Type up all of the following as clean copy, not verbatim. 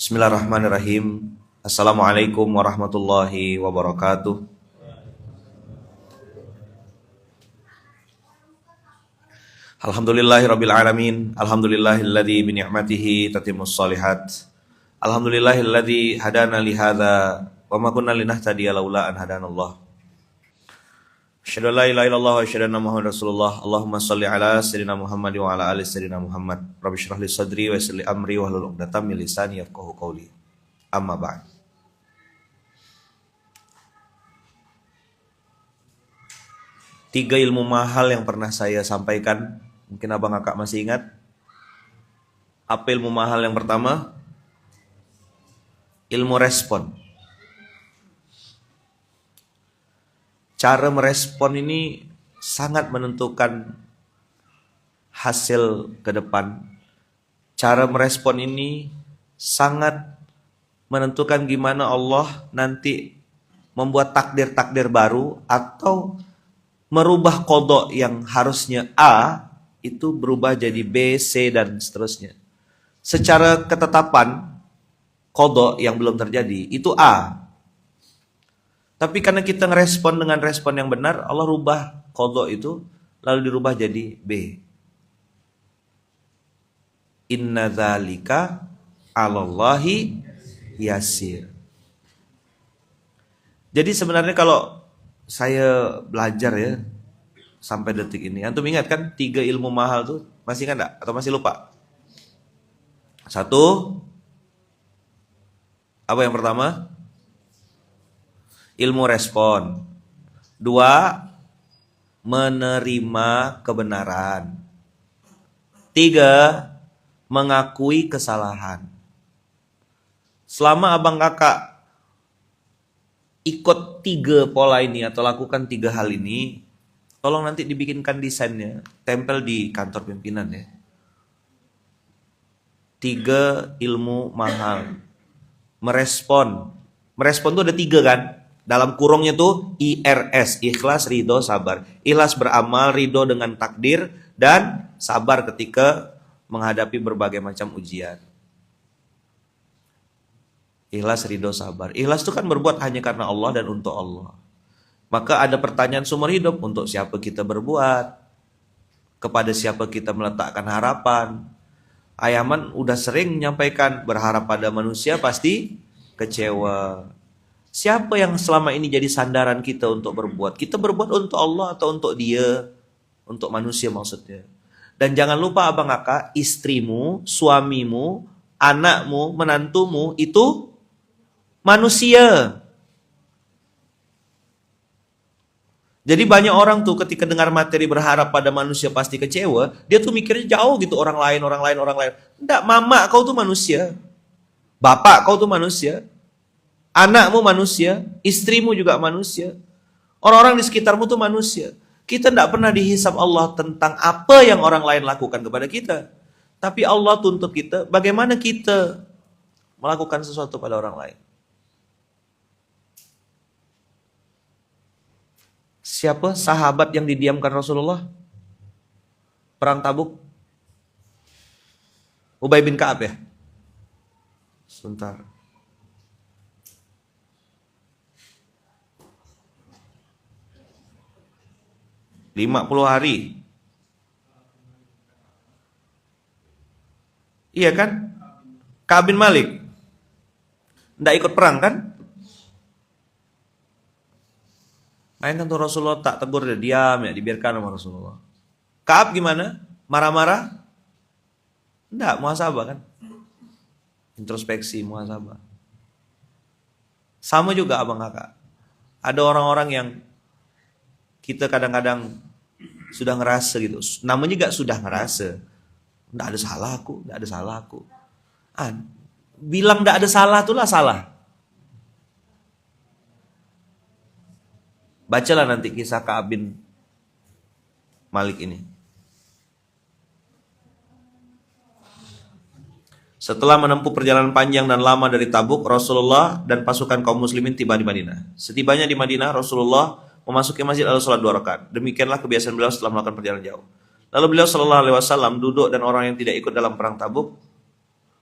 Bismillahirrahmanirrahim. Assalamualaikum warahmatullahi wabarakatuh. Alhamdulillahirabbil alamin. Alhamdulillahilladzi bi ni'matihi tatimmus shalihat. Alhamdulillahilladzi hadana li hadza wa ma kunna linahtadiya laula an hadanallah. Asyhadu an la ilaha illallah wa asyhadu anna Muhammadar Rasulullah. Allahumma shalli ala sayyidina Muhammad wa ala ali sayyidina Muhammad. Rabbi shrah li sadri wa yassir li amri wahlul 'uqdatam min lisani yafqahu qawli. Amma ba'd. Tiga ilmu mahal yang pernah saya sampaikan, mungkin abang kakak masih ingat. Apa ilmu mahal yang pertama? Ilmu respon. Cara merespon ini sangat menentukan hasil ke depan. Cara merespon ini sangat menentukan gimana Allah nanti membuat takdir-takdir baru atau merubah qada yang harusnya A itu berubah jadi B, C dan seterusnya. Secara ketetapan qada yang belum terjadi itu A. Tapi karena kita ngerespon dengan respon yang benar, Allah rubah qada itu lalu dirubah jadi B. Inna dzalika 'alallahi yasir. Jadi sebenarnya kalau saya belajar ya sampai detik ini, antum ingat kan tiga ilmu mahal tuh? Masih ingat enggak? Atau masih lupa? Satu, apa yang pertama? Ilmu respon. Dua, menerima kebenaran. Tiga, mengakui kesalahan. Selama abang kakak ikut tiga pola ini atau lakukan tiga hal ini, tolong nanti dibikinkan desainnya, tempel di kantor pimpinan ya. Tiga ilmu mahal. Merespon. Merespon tuh ada tiga kan? Dalam kurungnya tuh IRS, ikhlas, ridho, sabar. Ikhlas beramal, ridho dengan takdir, dan sabar ketika menghadapi berbagai macam ujian. Ikhlas, ridho, sabar. Ikhlas itu kan berbuat hanya karena Allah dan untuk Allah. Maka ada pertanyaan seumur hidup, untuk siapa kita berbuat? Kepada siapa kita meletakkan harapan? Ayaman udah sering menyampaikan, berharap pada manusia pasti kecewa. Siapa yang selama ini jadi sandaran kita untuk berbuat? Kita berbuat untuk Allah atau untuk dia? Untuk manusia maksudnya. Dan jangan lupa abang kakak, istrimu, suamimu, anakmu, menantumu itu manusia. Jadi banyak orang tuh ketika dengar materi berharap pada manusia pasti kecewa, dia tuh mikirnya jauh gitu, orang lain. Enggak, mama kau tuh manusia. Bapak kau tuh manusia. Anakmu manusia, istrimu juga manusia. Orang-orang di sekitarmu tuh manusia. Kita enggak pernah dihisab Allah tentang apa yang orang lain lakukan kepada kita. Tapi Allah tuntut kita bagaimana kita melakukan sesuatu pada orang lain. Siapa sahabat yang didiamkan Rasulullah? Perang Tabuk. Ubay bin Ka'ab ya? Sebentar. Lima 50 hari. Iya kan? Ka'ab bin Malik. Nggak ikut perang kan? Main kan tuh Rasulullah tak tegur dia, diam ya, dibiarkan sama Rasulullah. Ka'ab gimana? Marah-marah? Nggak, muhasabah kan? Introspeksi, muhasabah. Sama juga abang kakak. Ada orang-orang yang kita kadang-kadang sudah ngerasa gitu. Namanya gak sudah ngerasa. Nggak ada salah aku. Bilang nggak ada salah itulah salah. Bacalah nanti kisah Ka'ab bin Malik ini. Setelah menempuh perjalanan panjang dan lama dari Tabuk, Rasulullah dan pasukan kaum muslimin tiba di Madinah. Setibanya di Madinah, Rasulullah memasuki masjid lalu sholat 2 rakaat. Demikianlah kebiasaan beliau setelah melakukan perjalanan jauh. Lalu beliau sallallahu alaihi wasallam duduk dan orang yang tidak ikut dalam perang Tabuk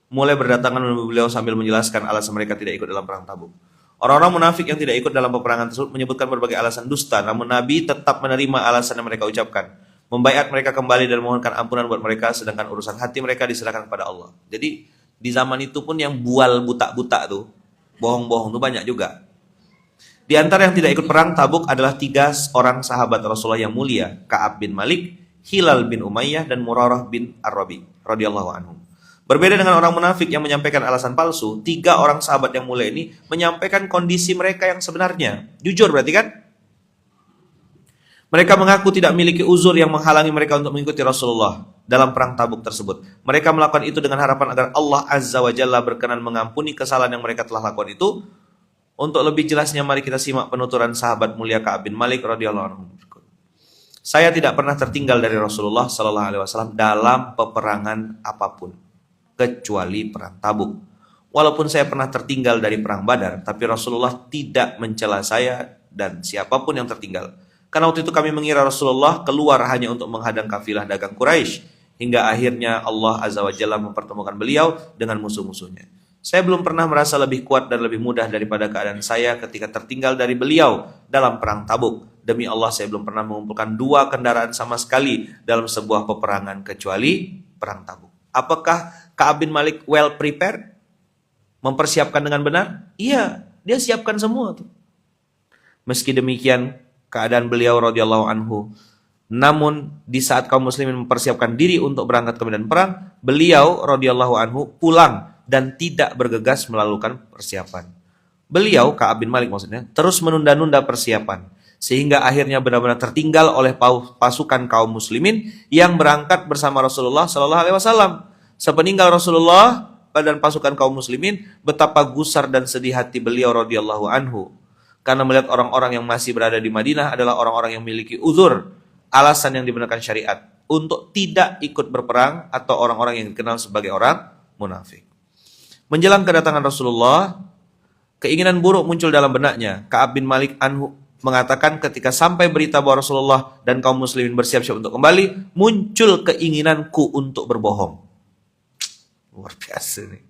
mulai berdatangan menemui beliau sambil menjelaskan alasan mereka tidak ikut dalam perang Tabuk. Orang-orang munafik yang tidak ikut dalam peperangan tersebut menyebutkan berbagai alasan dusta, namun Nabi tetap menerima alasan yang mereka ucapkan. Membaiat mereka kembali dan memohonkan ampunan buat mereka, sedangkan urusan hati mereka diserahkan kepada Allah. Jadi di zaman itu pun yang bual buta-buta tuh, bohong-bohong tuh banyak juga. Di antara yang tidak ikut perang Tabuk adalah 3 orang sahabat Rasulullah yang mulia, Ka'ab bin Malik, Hilal bin Umayyah, dan Murarah bin Ar-Rabi radhiyallahu anhum. Berbeda dengan orang munafik yang menyampaikan alasan palsu, 3 orang sahabat yang mulia ini menyampaikan kondisi mereka yang sebenarnya. Jujur berarti kan? Mereka mengaku tidak memiliki uzur yang menghalangi mereka untuk mengikuti Rasulullah dalam perang Tabuk tersebut. Mereka melakukan itu dengan harapan agar Allah Azza wa Jalla berkenan mengampuni kesalahan yang mereka telah lakukan itu. Untuk lebih jelasnya mari kita simak penuturan sahabat mulia Ka'ab bin Malik radhiyallahu anhu. Saya tidak pernah tertinggal dari Rasulullah sallallahu alaihi wasallam dalam peperangan apapun kecuali perang Tabuk. Walaupun saya pernah tertinggal dari perang Badar, tapi Rasulullah tidak mencela saya dan siapapun yang tertinggal. Karena waktu itu kami mengira Rasulullah keluar hanya untuk menghadang kafilah dagang Quraisy, hingga akhirnya Allah Azza wa Jalla mempertemukan beliau dengan musuh-musuhnya. Saya belum pernah merasa lebih kuat dan lebih mudah daripada keadaan saya ketika tertinggal dari beliau dalam perang Tabuk. Demi Allah, saya belum pernah mengumpulkan 2 kendaraan sama sekali dalam sebuah peperangan kecuali perang Tabuk. Apakah Ka'ab bin Malik well prepared? Mempersiapkan dengan benar? Iya, dia siapkan semua tuh. Meski demikian, keadaan beliau radhiyallahu anhu, namun di saat kaum muslimin mempersiapkan diri untuk berangkat ke medan perang, beliau radhiyallahu anhu pulang dan tidak bergegas melakukan persiapan. Beliau, Ka'ab bin Malik maksudnya, terus menunda-nunda persiapan, sehingga akhirnya benar-benar tertinggal oleh pasukan kaum muslimin yang berangkat bersama Rasulullah sallallahu alaihi wasallam. Sepeninggal Rasulullah dan pasukan kaum muslimin, betapa gusar dan sedih hati beliau radhiyallahu anhu, karena melihat orang-orang yang masih berada di Madinah adalah orang-orang yang memiliki uzur, alasan yang dibenarkan syariat untuk tidak ikut berperang, atau orang-orang yang dikenal sebagai orang munafik. Menjelang kedatangan Rasulullah, keinginan buruk muncul dalam benaknya. Ka'ab bin Malik anhu mengatakan ketika sampai berita bahwa Rasulullah dan kaum muslimin bersiap-siap untuk kembali, muncul keinginanku untuk berbohong. Luar biasa nih.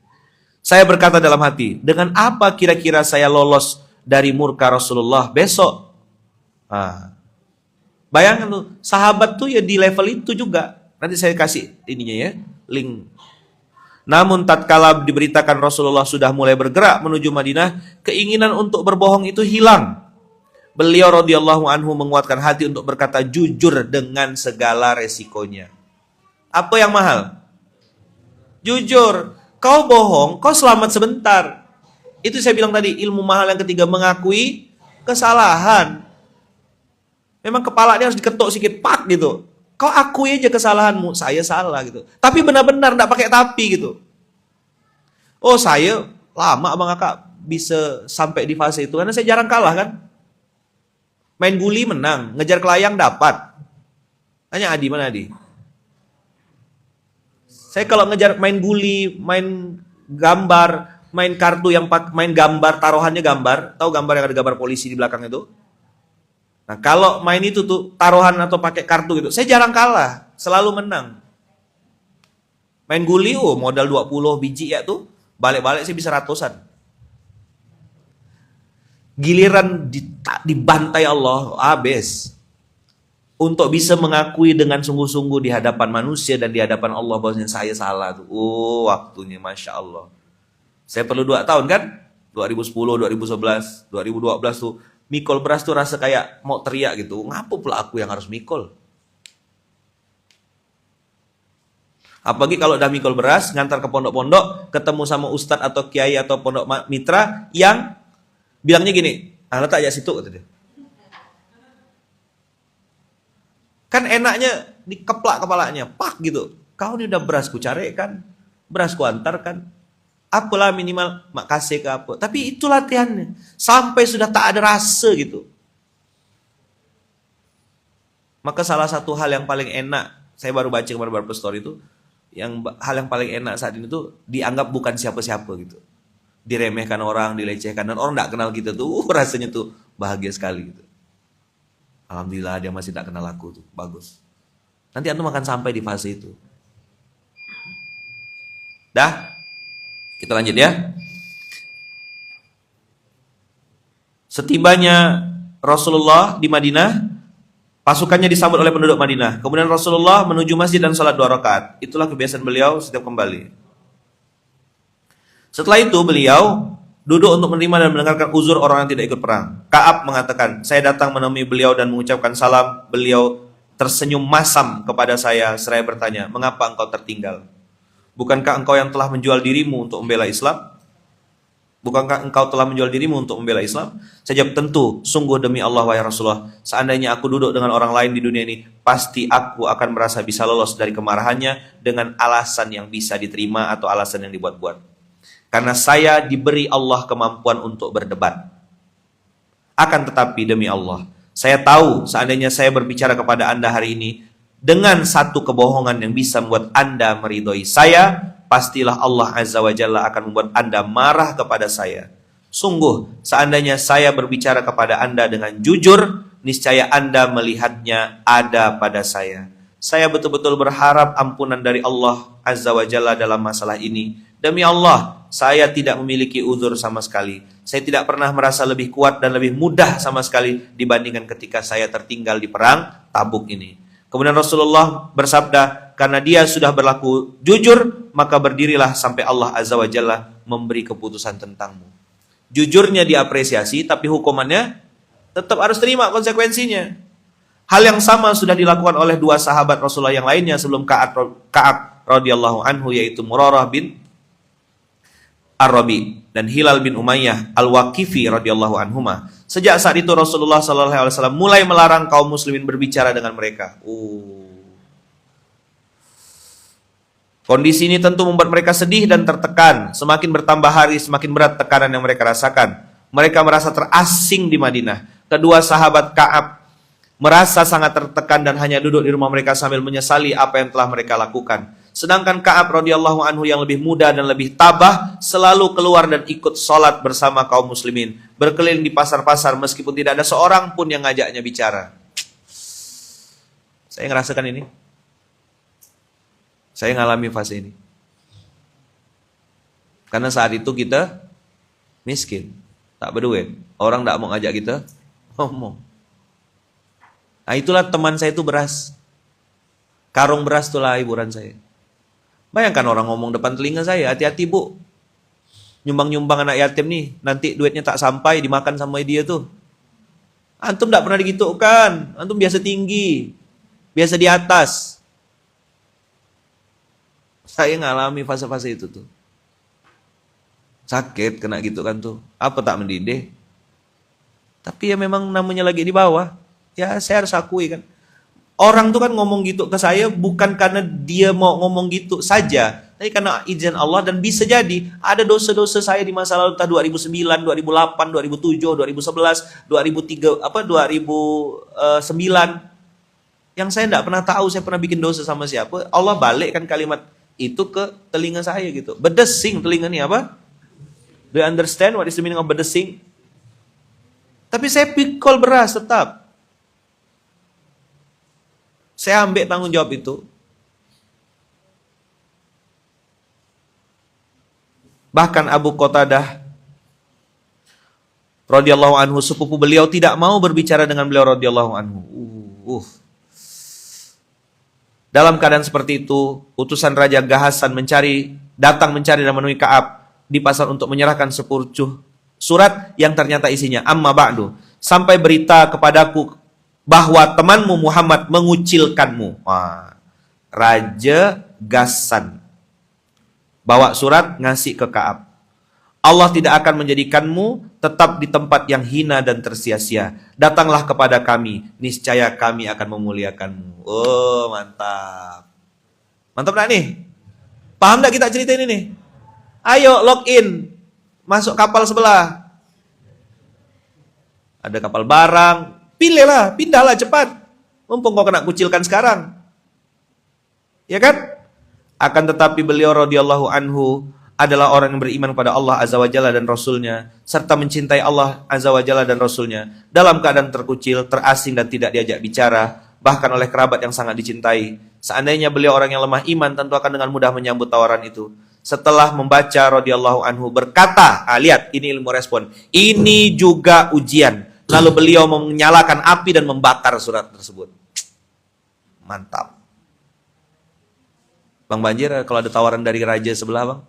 Saya berkata dalam hati, dengan apa kira-kira saya lolos dari murka Rasulullah besok? Bayangkan tuh, sahabat tuh ya di level itu juga. Nanti saya kasih ininya ya, link. Namun tatkala diberitakan Rasulullah sudah mulai bergerak menuju Madinah, keinginan untuk berbohong itu hilang. Beliau radhiyallahu anhu menguatkan hati untuk berkata jujur dengan segala resikonya. Apa yang mahal? Jujur. Kau bohong, kau selamat sebentar. Itu saya bilang tadi, ilmu mahal yang ketiga, mengakui kesalahan. Memang kepala dia harus diketuk sedikit, pak gitu. Kau akui aja kesalahanmu, saya salah gitu. Tapi benar-benar enggak pakai tapi gitu. Oh, saya lama Bang Kakak bisa sampai di fase itu karena saya jarang kalah kan. Main guli menang, ngejar kelayang dapat. Tanya Adi, mana Adi? Saya kalau ngejar main guli, main gambar, main kartu yang main gambar, taruhannya gambar, tahu gambar yang ada gambar polisi di belakang itu? Nah, kalau main itu tuh taruhan atau pakai kartu gitu, saya jarang kalah, selalu menang. Main guli, modal 20 biji ya tuh, balik-balik sih bisa ratusan. Giliran dibantai Allah, habis. Untuk bisa mengakui dengan sungguh-sungguh di hadapan manusia dan di hadapan Allah bahwasanya saya salah tuh. Waktunya Masya Allah. Saya perlu 2 tahun kan? 2010, 2011, 2012 tuh. Mikul beras tuh rasa kayak mau teriak gitu. Ngapa pula aku yang harus mikul? Apalagi kalau udah mikul beras, ngantar ke pondok-pondok, ketemu sama ustadz atau kiai atau pondok mitra yang bilangnya gini, letak aja situ kata dia. Kan enaknya dikeplak kepalanya, pak gitu. Kau ini udah beras ku cari kan, beras ku antar kan. Apalah minimal makasih ke apa. Tapi itu latihannya. Sampai sudah tak ada rasa gitu. Maka salah satu hal yang paling enak, saya baru baca kemarin beberapa story itu, hal yang paling enak saat ini tuh dianggap bukan siapa-siapa gitu. Diremehkan orang, dilecehkan, dan orang gak kenal kita tuh, rasanya tuh bahagia sekali gitu. Alhamdulillah dia masih tak kenal aku tuh, bagus. Nanti antum akan sampai di fase itu. Dah? Kita lanjut ya. Setibanya Rasulullah di Madinah, pasukannya disambut oleh penduduk Madinah. Kemudian Rasulullah menuju masjid dan sholat 2 rakaat. Itulah kebiasaan beliau setiap kembali. Setelah itu beliau duduk untuk menerima dan mendengarkan uzur orang yang tidak ikut perang. Ka'ab mengatakan, saya datang menemui beliau dan mengucapkan salam. Beliau tersenyum masam kepada saya seraya bertanya, mengapa engkau tertinggal? Bukankah engkau yang telah menjual dirimu untuk membela Islam? Bukankah engkau telah menjual dirimu untuk membela Islam? Saya jawab, tentu, sungguh demi Allah wahai Rasulullah, seandainya aku duduk dengan orang lain di dunia ini, pasti aku akan merasa bisa lolos dari kemarahannya dengan alasan yang bisa diterima atau alasan yang dibuat-buat. Karena saya diberi Allah kemampuan untuk berdebat. Akan tetapi demi Allah, saya tahu seandainya saya berbicara kepada Anda hari ini dengan satu kebohongan yang bisa membuat Anda meridhoi saya, pastilah Allah Azza wa Jalla akan membuat Anda marah kepada saya. Sungguh, seandainya saya berbicara kepada Anda dengan jujur, niscaya Anda melihatnya ada pada saya. Saya betul-betul berharap ampunan dari Allah Azza wa Jalla dalam masalah ini. Demi Allah, saya tidak memiliki uzur sama sekali. Saya tidak pernah merasa lebih kuat dan lebih mudah sama sekali dibandingkan ketika saya tertinggal di perang Tabuk ini. Kemudian Rasulullah bersabda, karena dia sudah berlaku jujur, maka berdirilah sampai Allah Azza wa Jalla memberi keputusan tentangmu. Jujurnya diapresiasi, tapi hukumannya tetap harus terima konsekuensinya. Hal yang sama sudah dilakukan oleh 2 sahabat Rasulullah yang lainnya sebelum Ka'ab radhiyallahu anhu, yaitu Murarah bin Ar-Rabi dan Hilal bin Umayyah Al-Waqifi radhiyallahu anhuma. Sejak saat itu Rasulullah SAW mulai melarang kaum muslimin berbicara dengan mereka. Kondisi ini tentu membuat mereka sedih dan tertekan. Semakin bertambah hari, semakin berat tekanan yang mereka rasakan. Mereka merasa terasing di Madinah. Kedua sahabat Ka'ab merasa sangat tertekan dan hanya duduk di rumah mereka sambil menyesali apa yang telah mereka lakukan. Sedangkan Ka'ab radhiyallahu anhu yang lebih muda dan lebih tabah selalu keluar dan ikut sholat bersama kaum muslimin, berkeliling di pasar-pasar meskipun tidak ada seorang pun yang ngajaknya bicara. Saya ngerasakan ini. Saya ngalami fase ini. Karena saat itu kita miskin, tak berduit. Orang tak mau ngajak kita ngomong. Nah itulah teman saya itu beras. Karung beras itulah hiburan saya. Bayangkan orang ngomong depan telinga saya, hati-hati bu, nyumbang-nyumbang anak yatim nih, nanti duitnya tak sampai, dimakan sama dia tuh. Antum tak pernah digitukan, antum biasa tinggi, biasa di atas. Saya ngalami fase-fase itu tuh. Sakit kena gitu kan tuh, apa tak mendidih. Tapi ya memang namanya lagi di bawah, ya saya harus akui kan. Orang tuh kan ngomong gitu ke saya bukan karena dia mau ngomong gitu saja, tapi karena izin Allah, dan bisa jadi ada dosa-dosa saya di masa lalu, entah 2009, 2008, 2007, 2011, 2003, 2009 yang saya tidak pernah tahu saya pernah bikin dosa sama siapa. Allah balikkan kalimat itu ke telinga saya gitu. Bedesing telinga ini apa? Do you understand what is the meaning of bedesing? Tapi saya pikul beras tetap. Saya ambil tanggung jawab itu. Bahkan Abu Qatadah radhiyallahu anhu, sepupu beliau, tidak mau berbicara dengan beliau radhiyallahu anhu. Dalam keadaan seperti itu, utusan Raja Ghasan datang mencari dan menemui Ka'ab di pasar untuk menyerahkan 10 surat yang ternyata isinya, amma ba'du, sampai berita kepadaku bahwa temanmu Muhammad mengucilkanmu. Wah, Raja Ghasan bawa surat ngasih ke Ka'ab. Allah tidak akan menjadikanmu tetap di tempat yang hina dan tersia-sia. Datanglah kepada kami, niscaya kami akan memuliakanmu. Oh, mantap. Mantap gak nih? Paham gak kita cerita ini nih? Ayo login, masuk kapal sebelah. Ada kapal barang. Pilihlah, pindahlah cepat. Mumpung kau kena kucilkan sekarang. Ya kan? Akan tetapi beliau radhiyallahu anhu adalah orang yang beriman kepada Allah Azza wa Jalla dan Rasulnya, serta mencintai Allah Azza wa Jalla dan Rasulnya, dalam keadaan terkucil, terasing dan tidak diajak bicara, bahkan oleh kerabat yang sangat dicintai. Seandainya beliau orang yang lemah iman, tentu akan dengan mudah menyambut tawaran itu. setelah membaca radhiyallahu anhu berkata, lihat ini ilmu respon, ini juga ujian. Lalu beliau menyalakan api dan membakar surat tersebut. Mantap. Bang Banjir, kalau ada tawaran dari raja sebelah, Bang?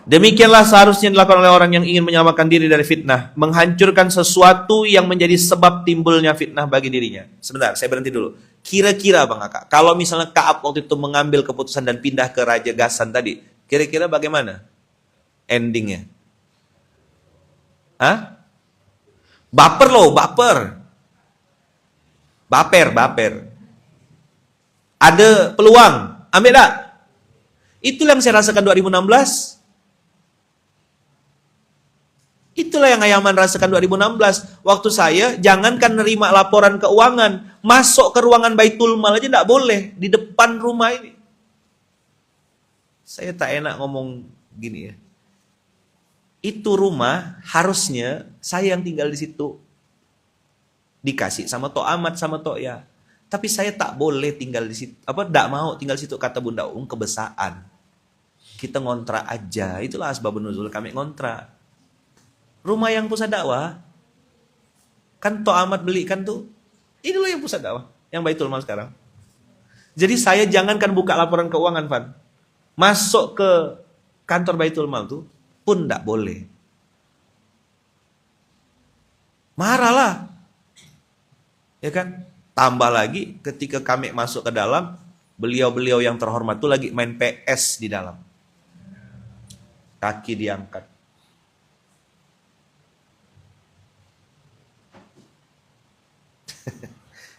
Demikianlah seharusnya dilakukan oleh orang yang ingin menyelamatkan diri dari fitnah, menghancurkan sesuatu yang menjadi sebab timbulnya fitnah bagi dirinya. Sebentar, saya berhenti dulu. Kira-kira Bang Aka, kalau misalnya Ka'ab waktu itu mengambil keputusan dan pindah ke Raja Ghassan tadi, kira-kira bagaimana endingnya? Hah? Baper loh, baper. Baper. Ada peluang, ambil tak? Itulah yang saya rasakan 2016. Itulah yang Ayaman rasakan 2016. Waktu saya, jangankan nerima laporan keuangan, masuk ke ruangan Baitul Mal aja tidak boleh, di depan rumah ini. Saya tak enak ngomong gini ya. Itu rumah, harusnya saya yang tinggal di situ. Dikasih sama Tok Ahmad, sama Tok Ya. Tapi saya tak boleh tinggal di situ. Tak mau tinggal di situ, kata Bunda kebiasaan. Kita ngontrak aja. Itulah asbabun nuzul kami ngontrak. Rumah yang pusat dakwah, kan Tok Ahmad belikan tuh, inilah yang pusat dakwah, yang Baitul Mal sekarang. Jadi saya jangankan buka laporan keuangan, Van, masuk ke kantor Baitul Mal tuh pun tidak boleh. Marahlah, ya kan? Tambah lagi ketika kami masuk ke dalam, beliau-beliau yang terhormat tuh lagi main PS di dalam, kaki diangkat.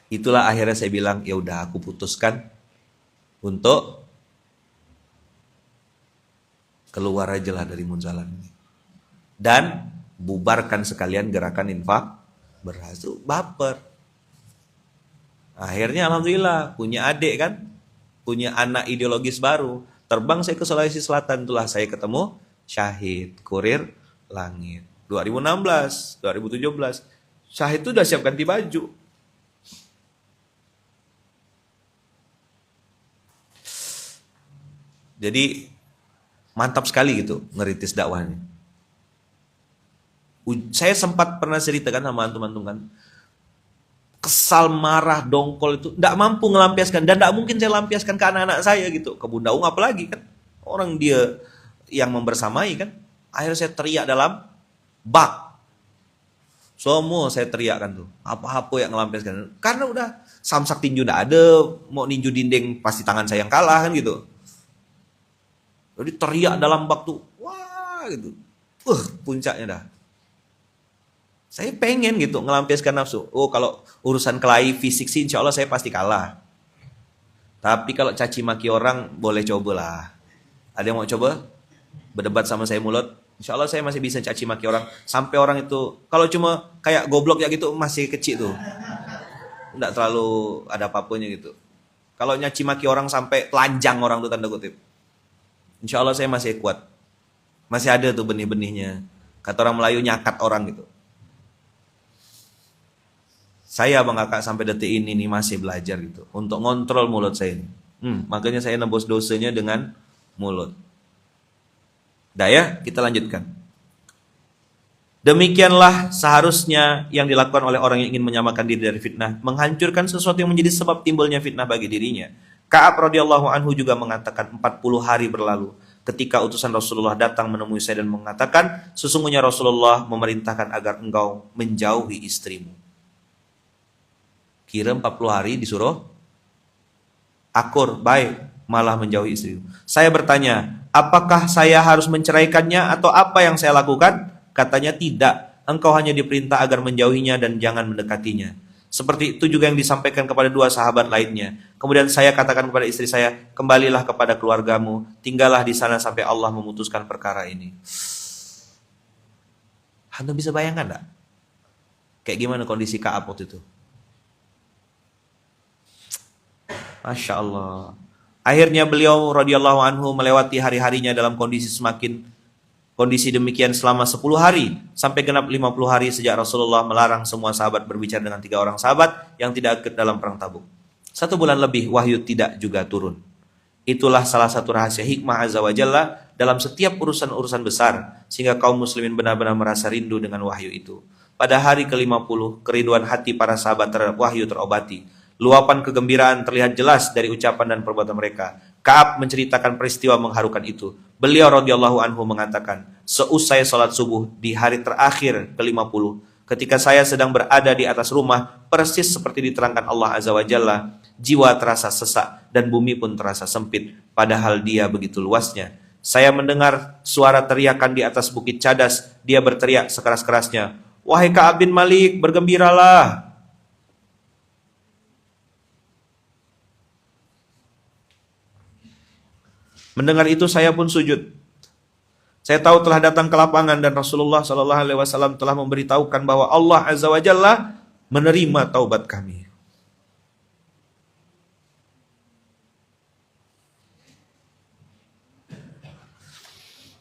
Itulah akhirnya saya bilang, ya udah aku putuskan untuk keluar aja lah dari Munzalan ini. Dan bubarkan sekalian gerakan infak beras. Itu baper. Akhirnya alhamdulillah punya adik kan, punya anak ideologis baru. Terbang saya ke Sulawesi Selatan, itulah saya ketemu Syahid, kurir langit. 2016, 2017. Syahid itu udah siap ganti baju. Jadi mantap sekali gitu ngeritis dakwahnya. Saya sempat pernah ceritakan sama teman-teman kan, kesal, marah, dongkol itu tidak mampu ngelampiaskan, dan tidak mungkin saya lampiaskan ke anak-anak saya gitu, ke Bunda apalagi kan, orang dia yang membersamai kan. Akhirnya saya teriak dalam bak, semua saya teriakkan tuh, apa-apa yang ngelampiaskan, karena udah samsak tinju tidak ada, mau ninju dinding pasti tangan saya yang kalah kan gitu. Jadi teriak dalam bak tuh, wah gitu, puncaknya dah. Saya pengen gitu ngelampiaskan nafsu. Oh kalau urusan kelahi fisik sih insya Allah saya pasti kalah. Tapi kalau caci maki orang boleh cobalah. Ada yang mau coba berdebat sama saya mulut? Insya Allah saya masih bisa caci maki orang. Sampai orang itu, kalau cuma kayak goblok ya gitu masih kecil tuh. Nggak terlalu ada apa-apanya gitu. Kalau nyaci maki orang sampai telanjang orang tuh tanda kutip. Insya Allah saya masih kuat. Masih ada tuh benih-benihnya. Kata orang Melayu nyakat orang gitu. Saya Bang Kakak sampai detik ini nih masih belajar gitu. Untuk ngontrol mulut saya ini. Makanya saya nebus dosanya dengan mulut. Dah ya, kita lanjutkan. Demikianlah seharusnya yang dilakukan oleh orang yang ingin menyamakan diri dari fitnah. Menghancurkan sesuatu yang menjadi sebab timbulnya fitnah bagi dirinya. Ka'ab radhiyallahu anhu juga mengatakan 40 hari berlalu ketika utusan Rasulullah datang menemui saya dan mengatakan, sesungguhnya Rasulullah memerintahkan agar engkau menjauhi istrimu. Kira 40 hari disuruh akur, baik, malah menjauhi istrimu. Saya bertanya, apakah saya harus menceraikannya atau apa yang saya lakukan? Katanya tidak, engkau hanya diperintah agar menjauhinya dan jangan mendekatinya. Seperti itu juga yang disampaikan kepada dua sahabat lainnya. Kemudian saya katakan kepada istri saya, kembalilah kepada keluargamu, tinggallah di sana sampai Allah memutuskan perkara ini. Anda bisa bayangkan enggak? Kayak gimana kondisi Ka'ab waktu itu? Masya Allah. Akhirnya beliau radhiyallahu anhu melewati hari-harinya dalam kondisi semakin Kondisi demikian selama 10 hari sampai genap 50 hari sejak Rasulullah melarang semua sahabat berbicara dengan 3 orang sahabat yang tidak ikut dalam perang Tabuk. 1 bulan lebih wahyu tidak juga turun. Itulah salah satu rahasia hikmah Azza wa Jalla dalam setiap urusan-urusan besar, sehingga kaum muslimin benar-benar merasa rindu dengan wahyu itu. Pada hari ke-50, kerinduan hati para sahabat terhadap wahyu terobati. Luapan kegembiraan terlihat jelas dari ucapan dan perbuatan mereka. Ka'ab menceritakan peristiwa mengharukan itu. Beliau radhiyallahu anhu mengatakan, seusai salat subuh di hari terakhir ke-50, ketika saya sedang berada di atas rumah, persis seperti diterangkan Allah Azza wa Jalla, jiwa terasa sesak dan bumi pun terasa sempit, padahal dia begitu luasnya. Saya mendengar suara teriakan di atas bukit Cadas. Dia berteriak sekeras-kerasnya, wahai Ka'ab bin Malik, bergembiralah. Mendengar itu saya pun sujud. Saya tahu telah datang ke lapangan dan Rasulullah sallallahu alaihi wasallam telah memberitahukan bahwa Allah Azza wa Jalla menerima taubat kami.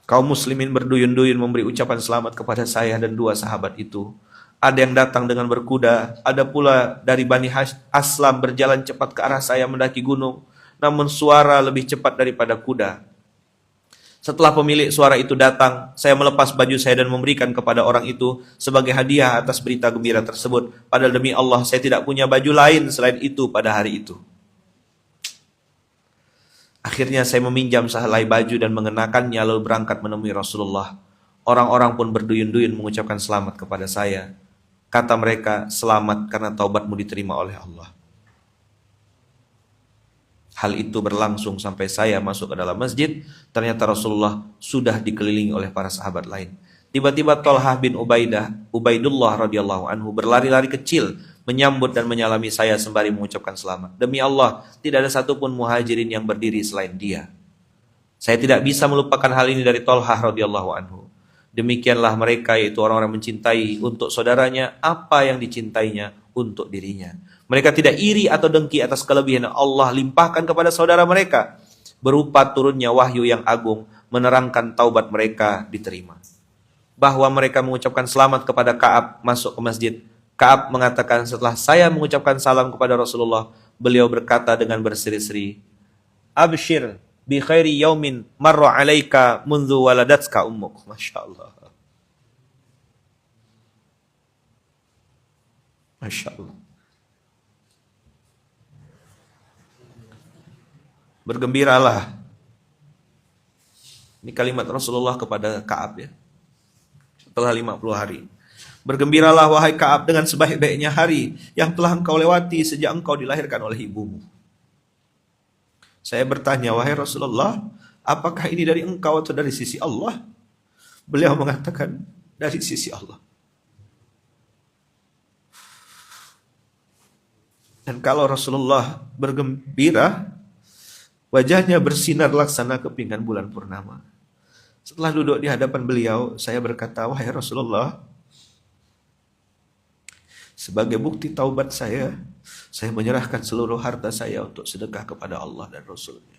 Kaum muslimin berduyun-duyun memberi ucapan selamat kepada saya dan 2 sahabat itu. Ada yang datang dengan berkuda, ada pula dari Bani Aslam berjalan cepat ke arah saya mendaki gunung, namun suara lebih cepat daripada kuda. Setelah pemilik suara itu datang, saya melepas baju saya dan memberikan kepada orang itu sebagai hadiah atas berita gembira tersebut. Padahal demi Allah saya tidak punya baju lain selain itu pada hari itu. Akhirnya saya meminjam sehelai baju dan mengenakannya lalu berangkat menemui Rasulullah. Orang-orang pun berduyun-duyun mengucapkan selamat kepada saya. Kata mereka, selamat karena taubatmu diterima oleh Allah. Hal itu berlangsung sampai saya masuk ke dalam masjid. Ternyata Rasulullah sudah dikelilingi oleh para sahabat lain. Tiba-tiba Thalhah bin Ubaidullah radhiyallahu anhu berlari-lari kecil menyambut dan menyalami saya sembari mengucapkan selamat. Demi Allah, tidak ada satupun muhajirin yang berdiri selain dia. Saya tidak bisa melupakan hal ini dari Thalhah radhiyallahu anhu. Demikianlah mereka, yaitu orang-orang mencintai untuk saudaranya apa yang dicintainya untuk dirinya. Mereka tidak iri atau dengki atas kelebihan Allah limpahkan kepada saudara mereka, berupa turunnya wahyu yang agung menerangkan taubat mereka diterima. Bahwa mereka mengucapkan selamat kepada Ka'ab masuk ke masjid. Ka'ab mengatakan, setelah saya mengucapkan salam kepada Rasulullah, beliau berkata dengan berseri-seri, Abshir bi khairi yaumin marra alaika mundu waladatska ummuk. Masya Allah. Masya Allah. Bergembiralah. Ini kalimat Rasulullah kepada Ka'ab ya. Setelah 50 hari. Bergembiralah wahai Ka'ab dengan sebaik-baiknya hari yang telah engkau lewati sejak engkau dilahirkan oleh ibumu. Saya bertanya, wahai Rasulullah, apakah ini dari engkau atau dari sisi Allah? Beliau mengatakan, dari sisi Allah. Dan kalau Rasulullah bergembira, wajahnya bersinar laksana kepingan bulan purnama. Setelah duduk di hadapan beliau, saya berkata, wahai Rasulullah, sebagai bukti taubat saya menyerahkan seluruh harta saya untuk sedekah kepada Allah dan Rasulnya.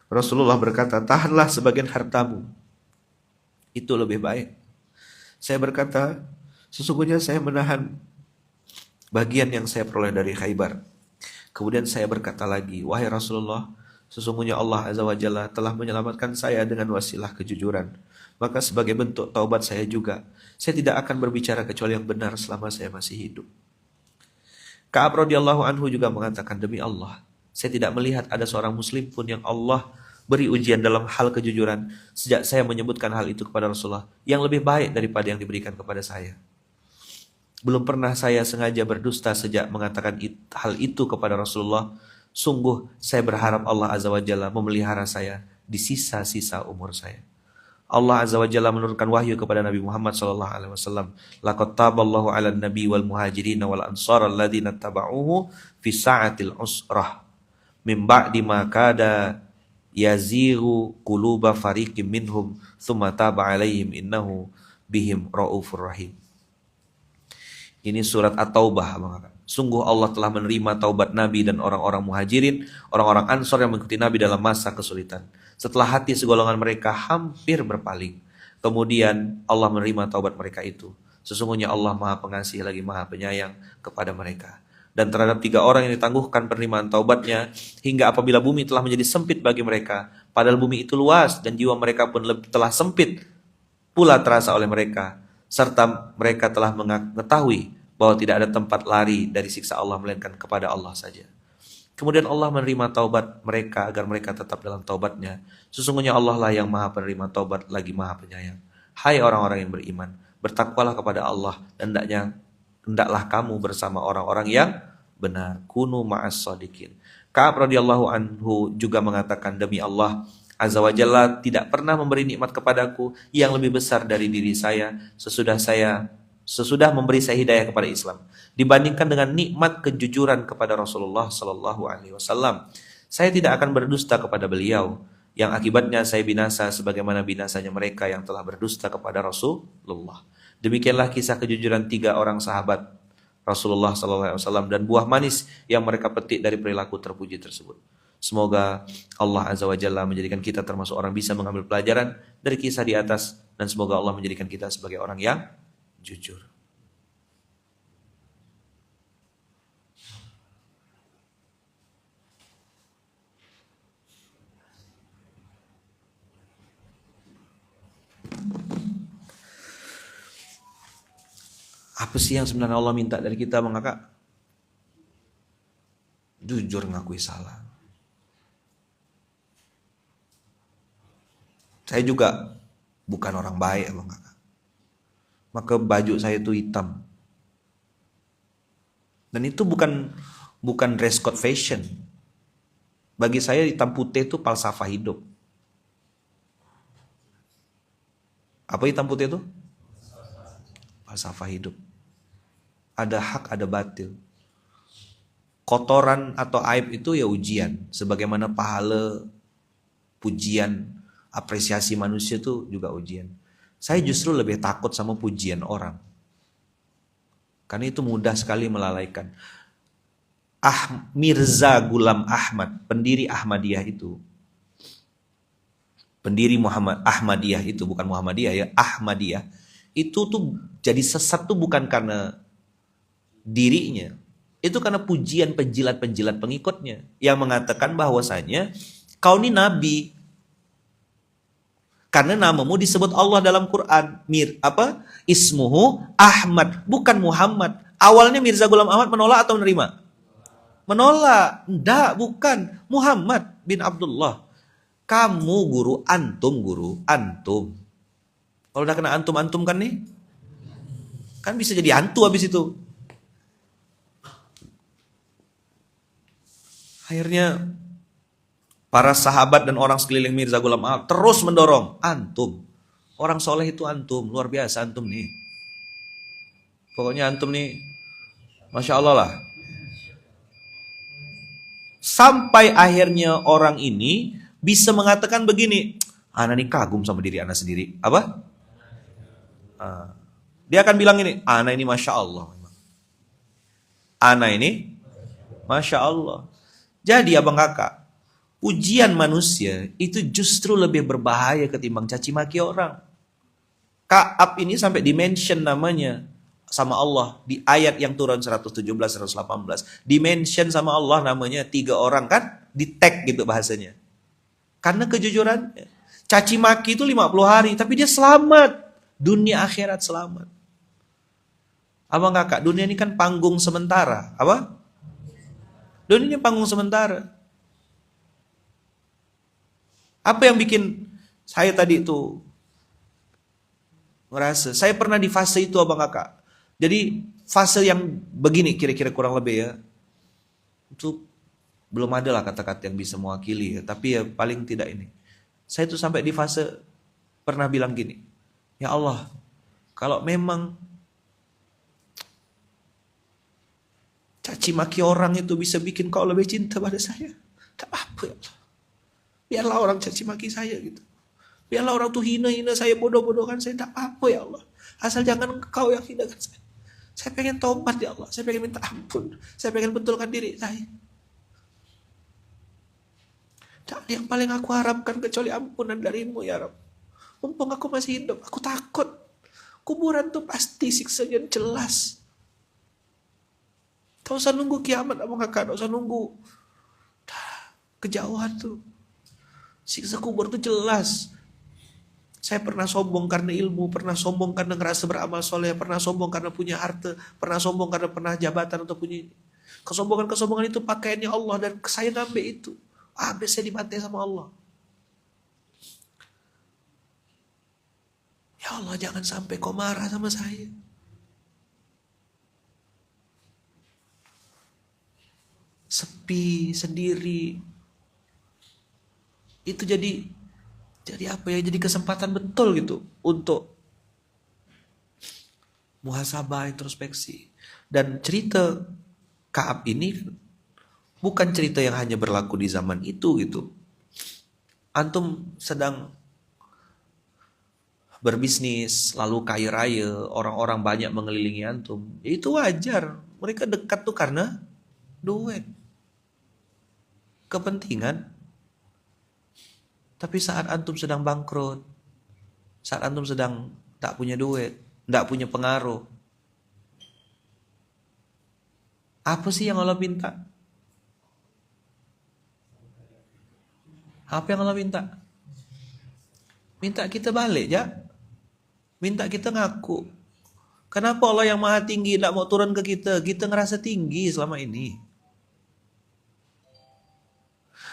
Rasulullah berkata, tahanlah sebagian hartamu, itu lebih baik. Saya berkata, sesungguhnya saya menahan bagian yang saya peroleh dari Khaybar. Kemudian saya berkata lagi, wahai Rasulullah, sesungguhnya Allah Azza wa Jalla telah menyelamatkan saya dengan wasilah kejujuran. Maka sebagai bentuk taubat saya juga, saya tidak akan berbicara kecuali yang benar selama saya masih hidup. Ka'ab radhiyallahu anhu juga mengatakan, demi Allah, saya tidak melihat ada seorang muslim pun yang Allah beri ujian dalam hal kejujuran sejak saya menyebutkan hal itu kepada Rasulullah yang lebih baik daripada yang diberikan kepada saya. Belum pernah saya sengaja berdusta sejak mengatakan hal itu kepada Rasulullah. Sungguh saya berharap Allah Azza wa Jalla memelihara saya di sisa-sisa umur saya. Allah Azza wa Jalla menurunkan wahyu kepada Nabi Muhammad sallallahu alaihi wasallam. Laqad taballahu 'alan nabi wal muhajirin wal ansar alladziina tabauhu fi sa'atil usrah min ba'di ma kada yazighu quluba fariqim minhum tsumma taba 'alaihim innahu bihim raufur rahim. Ini surat At-Taubah, Sungguh Allah telah menerima taubat Nabi dan orang-orang muhajirin, orang-orang Ansor yang mengikuti Nabi dalam masa kesulitan. Setelah hati segolongan mereka hampir berpaling, kemudian Allah menerima taubat mereka itu. Sesungguhnya Allah Maha Pengasih lagi Maha Penyayang kepada mereka. Dan terhadap 3 orang yang ditangguhkan penerimaan taubatnya, hingga apabila bumi telah menjadi sempit bagi mereka, padahal bumi itu luas dan jiwa mereka pun telah sempit pula terasa oleh mereka, serta mereka telah mengetahui bahwa tidak ada tempat lari dari siksa Allah melainkan kepada Allah saja. Kemudian Allah menerima taubat mereka agar mereka tetap dalam taubatnya. Sesungguhnya Allah lah yang Maha Penerima taubat lagi Maha Penyayang. Hai orang-orang yang beriman, bertakwalah kepada Allah dan hendaklah kamu bersama orang-orang yang benar. Kunu ma'as shadiqin. Ka'ab radhiyallahu anhu juga mengatakan, demi Allah Azza wa Jalla tidak pernah memberi nikmat kepadaku yang lebih besar dari diri saya sesudah memberi saya hidayah kepada Islam dibandingkan dengan nikmat kejujuran kepada Rasulullah sallallahu alaihi wasallam. Saya tidak akan berdusta kepada beliau yang akibatnya saya binasa sebagaimana binasanya mereka yang telah berdusta kepada Rasulullah. Demikianlah kisah kejujuran 3 orang sahabat Rasulullah sallallahu alaihi wasallam dan buah manis yang mereka petik dari perilaku terpuji tersebut. Semoga Allah Azza wa Jalla menjadikan kita termasuk orang bisa mengambil pelajaran dari kisah di atas, dan semoga Allah menjadikan kita sebagai orang yang jujur. Apa sih yang sebenarnya Allah minta dari kita, Bang Kakak? Jujur ngakui salah. Saya juga bukan orang baik, Bang Kakak. Maka baju saya itu hitam. Dan itu bukan dress code fashion. Bagi saya hitam putih itu falsafah hidup. Apa hitam putih itu? Falsafah hidup. Ada hak, ada batil. Kotoran atau aib itu ya ujian. Sebagaimana pahala, pujian, apresiasi manusia itu juga ujian. Saya justru lebih takut sama pujian orang. Karena itu mudah sekali melalaikan. Mirza Ghulam Ahmad, pendiri Ahmadiyah itu. Pendiri Ahmadiyah itu, bukan Muhammadiyah ya, Ahmadiyah. Itu tuh jadi sesat tuh bukan karena dirinya. Itu karena pujian penjilat-penjilat pengikutnya. Yang mengatakan bahwasanya kau ini nabi. Karena namamu disebut Allah dalam Quran. Ismuhu Ahmad, bukan Muhammad. Awalnya Mirza Ghulam Ahmad menolak atau menerima? Menolak. Enggak, bukan. Muhammad bin Abdullah. Kamu guru, antum. Kalau udah kena antum kan nih? Kan bisa jadi hantu habis itu. Akhirnya para sahabat dan orang sekeliling Mirza Ghulam Ahmad terus mendorong, antum. Orang soleh itu antum, luar biasa antum nih. Pokoknya antum nih, Masya Allah lah. Sampai akhirnya orang ini bisa mengatakan begini, ana nih kagum sama diri ana sendiri. Apa? Dia akan bilang ini, ana ini Masya Allah. Ana ini Masya Allah. Jadi abang kakak, ujian manusia itu justru lebih berbahaya ketimbang caci maki orang. Ka'ab ini sampai dimention namanya sama Allah di ayat yang turun 117 118. Dimention sama Allah namanya 3 orang kan, di tag gitu bahasanya. Karena kejujurannya. Caci maki itu 50 hari tapi dia selamat. Dunia akhirat selamat. Abang kakak, dunia ini kan panggung sementara. Apa? Dunia ini panggung sementara. Apa yang bikin saya tadi itu ngerasa, saya pernah di fase itu abang kakak. Jadi fase yang begini kira-kira kurang lebih ya. Itu belum ada lah kata-kata yang bisa mewakili ya. Tapi ya paling tidak ini. Saya itu sampai di fase pernah bilang gini. Ya Allah, kalau memang caci maki orang itu bisa bikin kau lebih cinta pada saya, tak apa ya Allah. Biarlah orang caci maki saya gitu. Biarlah orang tuh hina-hina saya, bodoh-bodohkan saya, tak apa ya Allah. Asal jangan kau yang hinakan saya. Saya pengen tobat ya Allah, saya pengen minta ampun, saya pengen betulkan diri saya. Tak ada yang paling aku harapkan kecuali ampunan darimu ya Rabb. Mumpung aku masih hidup, aku takut. Kuburan tuh pasti siksanya jelas. Tak usah nunggu kiamat abang kakak, tak usah nunggu kejauhan tuh. Siksa kubur tuh jelas. Saya pernah sombong karena ilmu, pernah sombong karena ngerasa beramal soleh, pernah sombong karena punya harta, pernah sombong karena pernah jabatan atau punya ini. Kesombongan-kesombongan itu pakaiannya Allah dan saya ngambil itu. Habis saya dibantai sama Allah. Ya Allah, jangan sampai kau marah sama saya. Sepi, sendiri. Itu jadi apa ya? Jadi kesempatan betul gitu untuk muhasabah, introspeksi. Dan cerita Ka'ab ini bukan cerita yang hanya berlaku di zaman itu gitu. Antum sedang berbisnis, lalu kaya raya, orang-orang banyak mengelilingi antum. Ya itu wajar. Mereka dekat tuh karena duit, kepentingan. Tapi saat antum sedang bangkrut, saat antum sedang tak punya duit, tak punya pengaruh, apa sih yang Allah minta? Apa yang Allah minta? Minta kita balik ya. Minta kita ngaku. Kenapa Allah yang maha tinggi tidak mau turun ke kita? Kita ngerasa tinggi selama ini.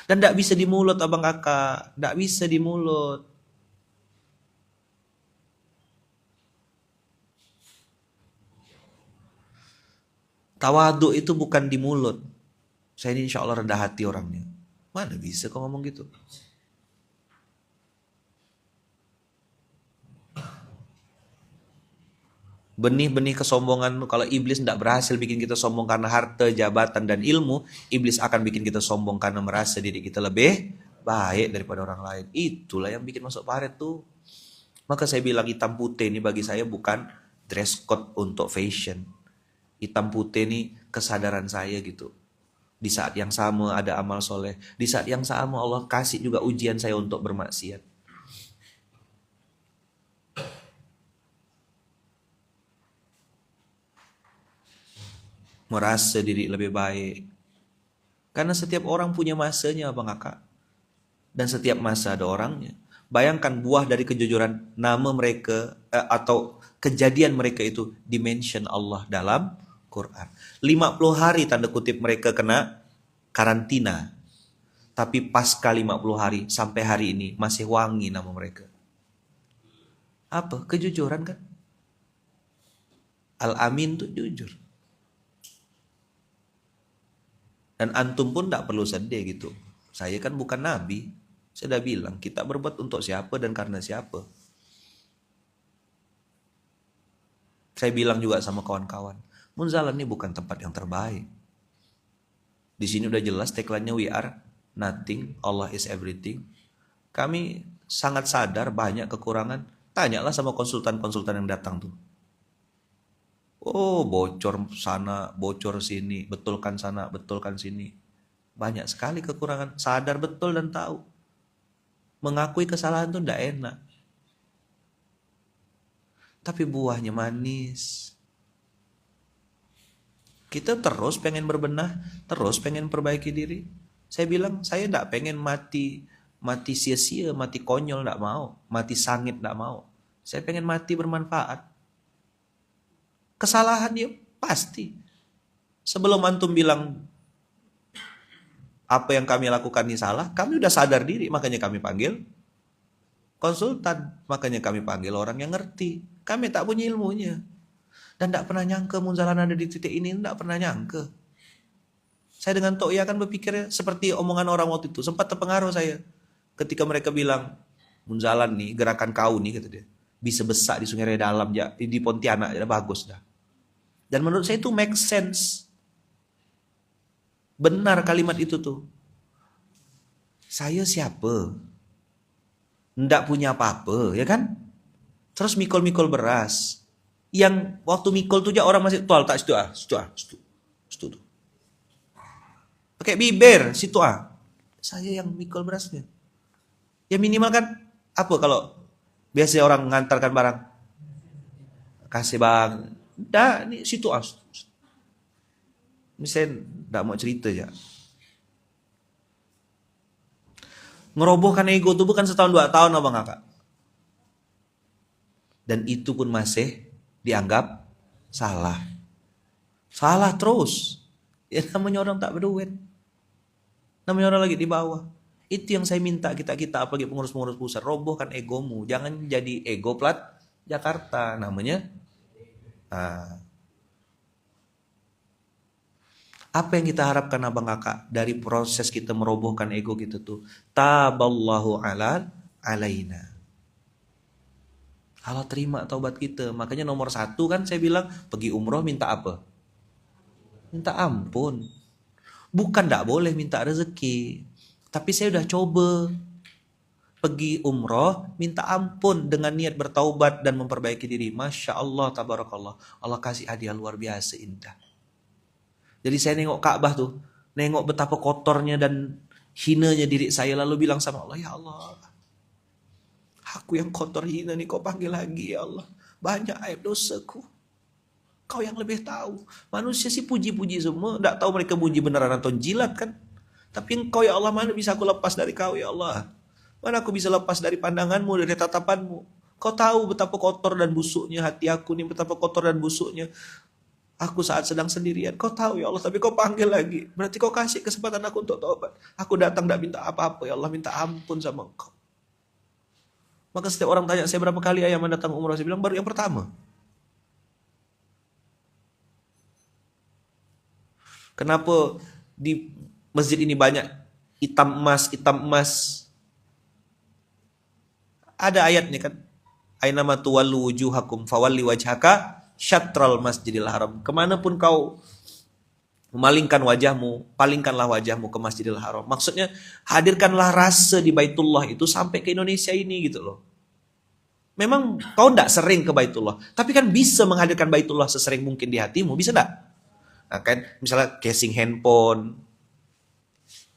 Dan tidak bisa di mulut abang kakak. Tidak bisa di mulut. Tawaduk itu bukan di mulut. Saya ini insya Allah rendah hati orangnya. Mana bisa kau ngomong gitu? Benih-benih kesombongan, kalau iblis tidak berhasil bikin kita sombong karena harta, jabatan, dan ilmu, iblis akan bikin kita sombong karena merasa diri kita lebih baik daripada orang lain. Itulah yang bikin masuk paret tuh. Maka saya bilang hitam putih ini bagi saya bukan dress code untuk fashion. Hitam putih ini kesadaran saya gitu. Di saat yang sama ada amal soleh. Di saat yang sama Allah kasih juga ujian saya untuk bermaksiat. Merasa diri lebih baik. Karena setiap orang punya masanya Bang Kakak. Dan setiap masa ada orangnya. Bayangkan buah dari kejujuran nama mereka atau kejadian mereka itu dimention Allah dalam Quran. 50 hari tanda kutip mereka kena karantina. Tapi pasca 50 hari sampai hari ini masih wangi nama mereka. Apa? Kejujuran kan? Al-Amin itu jujur. Dan antum pun tidak perlu sedih gitu. Saya kan bukan nabi. Saya sudah bilang kita berbuat untuk siapa dan karena siapa. Saya bilang juga sama kawan-kawan, Munzalan ini bukan tempat yang terbaik. Di sini udah jelas tagline-nya we are nothing, Allah is everything. Kami sangat sadar banyak kekurangan. Tanyalah sama konsultan-konsultan yang datang tuh. Oh, bocor sana, bocor sini, betulkan sana, betulkan sini. Banyak sekali kekurangan, sadar betul dan tahu. Mengakui kesalahan itu tidak enak. Tapi buahnya manis. Kita terus pengen berbenah, terus pengen perbaiki diri. Saya bilang, saya tidak pengen mati sia-sia, mati konyol, tidak mau. Mati sangit, tidak mau. Saya pengen mati bermanfaat. Kesalahan ya pasti. Sebelum antum bilang apa yang kami lakukan ini salah, kami udah sadar diri, makanya kami panggil konsultan, makanya kami panggil orang yang ngerti. Kami tak punya ilmunya. Dan tak pernah nyangka Munzalan ada di titik ini, tak pernah nyangka. Saya dengan To'ya kan berpikir seperti omongan orang waktu itu, sempat terpengaruh saya. Ketika mereka bilang, Munzalan nih, gerakan kau nih, kata dia, bisa besar di Sungai Dalam, ya, di Pontianak, ya bagus dah. Dan menurut saya itu make sense. Benar kalimat itu tuh. Saya siapa? Nggak punya apa-apa, ya kan? Terus mikul-mikul beras. Yang waktu mikul tuh orang masih tual tak situ tuh. Pakai bibir situ Saya yang mikul berasnya. Ya minimal kan apa kalau biasa orang mengantarkan barang. Kasih bang. Dah ini situ Ini saya tidak mau cerita ya. Ngerobohkan ego itu bukan setahun 2 tahun abang kakak. Dan itu pun masih dianggap salah. Salah terus. Ya namanya orang tak berduit. Namanya orang lagi di bawah. Itu yang saya minta kita apalagi pengurus-pengurus pusat. Robohkan egomu. Jangan jadi ego plat Jakarta. Namanya. Apa yang kita harapkan abang kakak dari proses kita merobohkan ego kita tuh? Taballahu alaina. Allah terima taubat kita. Makanya nomor 1 kan saya bilang pergi umroh minta apa? Minta ampun. Bukan tidak boleh minta rezeki. Tapi saya udah coba. Pergi umroh minta ampun dengan niat bertaubat dan memperbaiki diri. Masya Allah, tabarakallah. Allah kasih hadiah luar biasa indah. Jadi saya nengok Ka'bah tuh, nengok betapa kotornya dan hinanya diri saya, lalu bilang sama Allah, ya Allah, aku yang kotor hina nih kau panggil lagi ya Allah. Banyak aib dosaku. Kau yang lebih tahu. Manusia sih puji-puji semua, tidak tahu mereka puji beneran atau jilat kan. Tapi engkau ya Allah, mana bisa aku lepas dari kau ya Allah. Mana aku bisa lepas dari pandanganmu, dari tatapanmu. Kau tahu betapa kotor dan busuknya hati aku nih, betapa kotor dan busuknya aku saat sedang sendirian. Kau tahu ya Allah, tapi kau panggil lagi. Berarti kau kasih kesempatan aku untuk taubat. Aku datang tidak minta apa-apa ya Allah, minta ampun sama engkau. Maka setiap orang tanya saya berapa kali ayam datang umrah, saya bilang baru yang pertama. Kenapa di masjid ini banyak hitam emas? Ada ayatnya kan. Ainama tuwallu wujuhakum fawalli wajhaka syatral masjidil haram. Kemanapun kau memalingkan wajahmu, palingkanlah wajahmu ke Masjidil Haram. Maksudnya hadirkanlah rasa di Baitullah itu sampai ke Indonesia ini gitu loh. Memang kau tidak sering ke Baitullah, tapi kan bisa menghadirkan Baitullah sesering mungkin di hatimu, bisa tidak? Nah, kan misalnya casing handphone.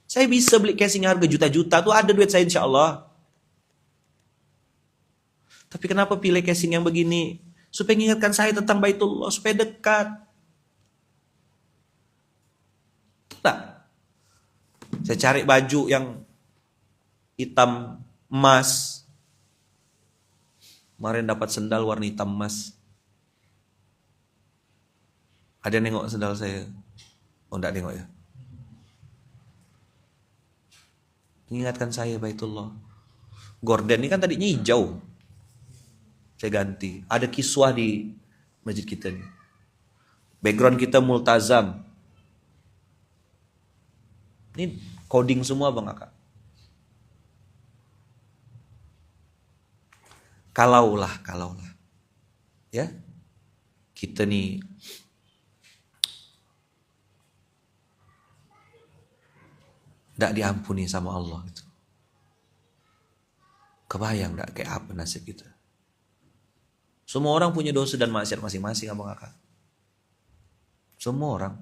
Saya bisa beli casing harga juta-juta tuh, ada duit saya insya Allah. Tapi kenapa pilih casing yang begini? Supaya mengingatkan saya tentang Baitullah, supaya dekat. Tak. Saya cari baju yang hitam emas. Kemarin dapat sendal warna hitam emas. Ada yang nengok sendal saya? Oh, enggak nengok ya. Mengingatkan saya Baitullah. Gorden ini kan tadinya hijau. Saya ganti. Ada kiswah di masjid kita nih. Background kita multazam. Ini coding semua bang kakak. Kalaulah. Ya. Kita nih tidak diampuni sama Allah gitu. Kebayang tidak kayak apa nasib kita? Semua orang punya dosa dan maksiat masing-masing abang kakak. Semua orang.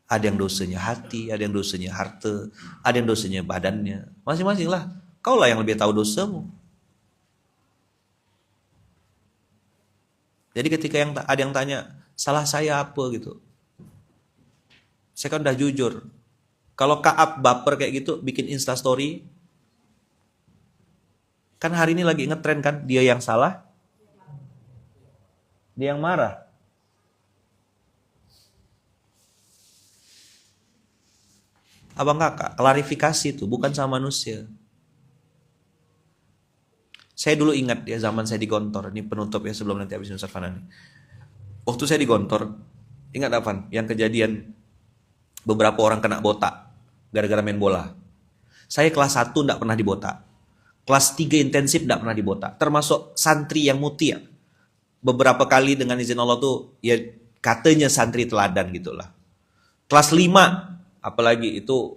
Ada yang dosanya hati, ada yang dosanya harta, ada yang dosanya badannya. Masing-masing lah. Kau lah yang lebih tahu dosamu. Jadi ketika ada yang tanya, salah saya apa gitu. Saya kan udah jujur. Kalau Kaab baper kayak gitu, bikin instastory. Kan hari ini lagi ngetren kan, dia yang salah. Dia yang marah. Abang kakak, klarifikasi itu bukan sama manusia. Saya dulu ingat ya zaman saya di Gontor. Ini penutup ya sebelum nanti habis Ustaz Fanan. Waktu saya di Gontor, ingat apa? Yang kejadian beberapa orang kena botak gara-gara main bola. Saya kelas 1 enggak pernah dibotak. Kelas 3 intensif enggak pernah dibotak. Termasuk santri yang mutia. Beberapa kali dengan izin Allah tuh ya katanya santri teladan gitulah. Kelas 5 apalagi itu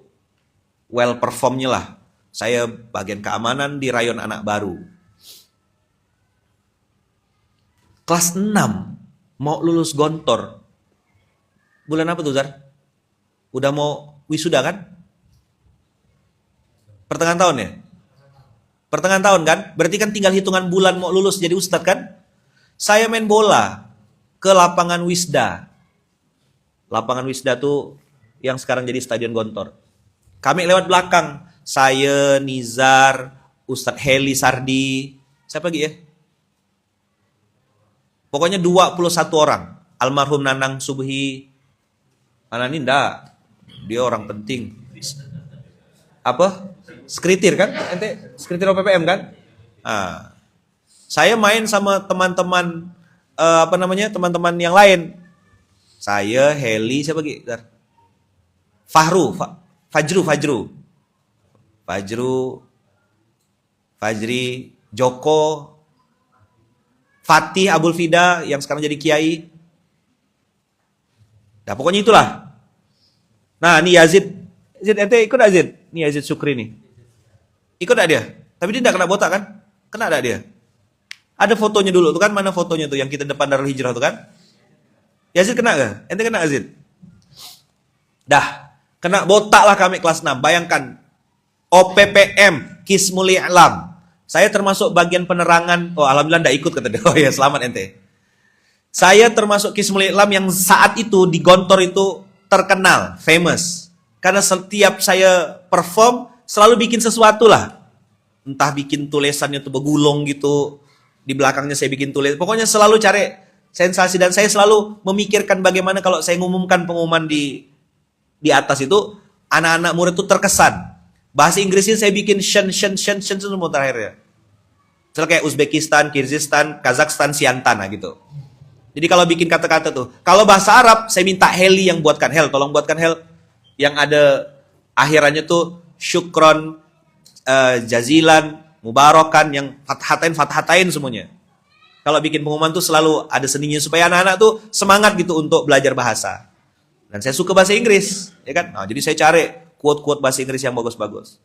well performnya lah. Saya bagian keamanan di rayon Anak Baru. Kelas 6 mau lulus gontor. Bulan apa tuh, Zar? Udah mau wisuda kan? Pertengahan tahun ya? Pertengahan tahun kan? Berarti kan tinggal hitungan bulan mau lulus jadi ustadz kan? Saya main bola ke lapangan Wisda. Lapangan Wisda tuh yang sekarang jadi Stadion Gontor. Kami lewat belakang. Saya, Nizar, Ustadz Heli Sardi. Siapa lagi ya? Pokoknya 21 orang. Almarhum Nanang Subhi. Mana ini enggak? Dia orang penting. Apa? Sekritir kan? Ente sekritir OPPM kan? Nah, saya main sama teman-teman teman-teman yang lain. Saya, Heli, siapa lagi? Fajri, Joko, Fatih Abul Fida yang sekarang jadi kiai. Nah, pokoknya itulah. Nah, ini Yazid ente ikut gak Yazid? Ini Yazid Syukri nih. Ikut gak dia? Tapi dia gak kena botak kan? Kena gak dia? Ada fotonya dulu tuh kan, mana fotonya tuh yang kita depan Darul Hijrah tuh kan? Yazid kena gak? Ente kena Yazid? Dah, kena botak lah kami kelas 6. Bayangkan, OPPM, Kismul I'lam. Saya termasuk bagian penerangan, oh alhamdulillah nggak ikut kata dia. Oh ya selamat ente. Saya termasuk Kismul I'lam yang saat itu di Gontor itu terkenal, famous. Karena setiap saya perform, selalu bikin sesuatu lah. Entah bikin tulisannya tuh begulung gitu, di belakangnya saya bikin tulis. Pokoknya selalu cari sensasi dan saya selalu memikirkan bagaimana kalau saya ngumumkan pengumuman di atas itu anak-anak murid itu terkesan. Bahasa Inggrisnya saya bikin shen semua terakhir ya. Misalnya kayak Uzbekistan, Kyrgyzstan, Kazakhstan, Siantana gitu. Jadi kalau bikin kata-kata tuh, kalau bahasa Arab saya minta Heli yang buatkan. Tolong buatkan yang ada akhirannya tuh syukron, jazilan, mubarakan, yang fathatain semuanya. Kalau bikin pengumuman tuh selalu ada seninya supaya anak-anak tuh semangat gitu untuk belajar bahasa. Dan saya suka bahasa Inggris, ya kan? Nah, jadi saya cari quote-quote bahasa Inggris yang bagus-bagus.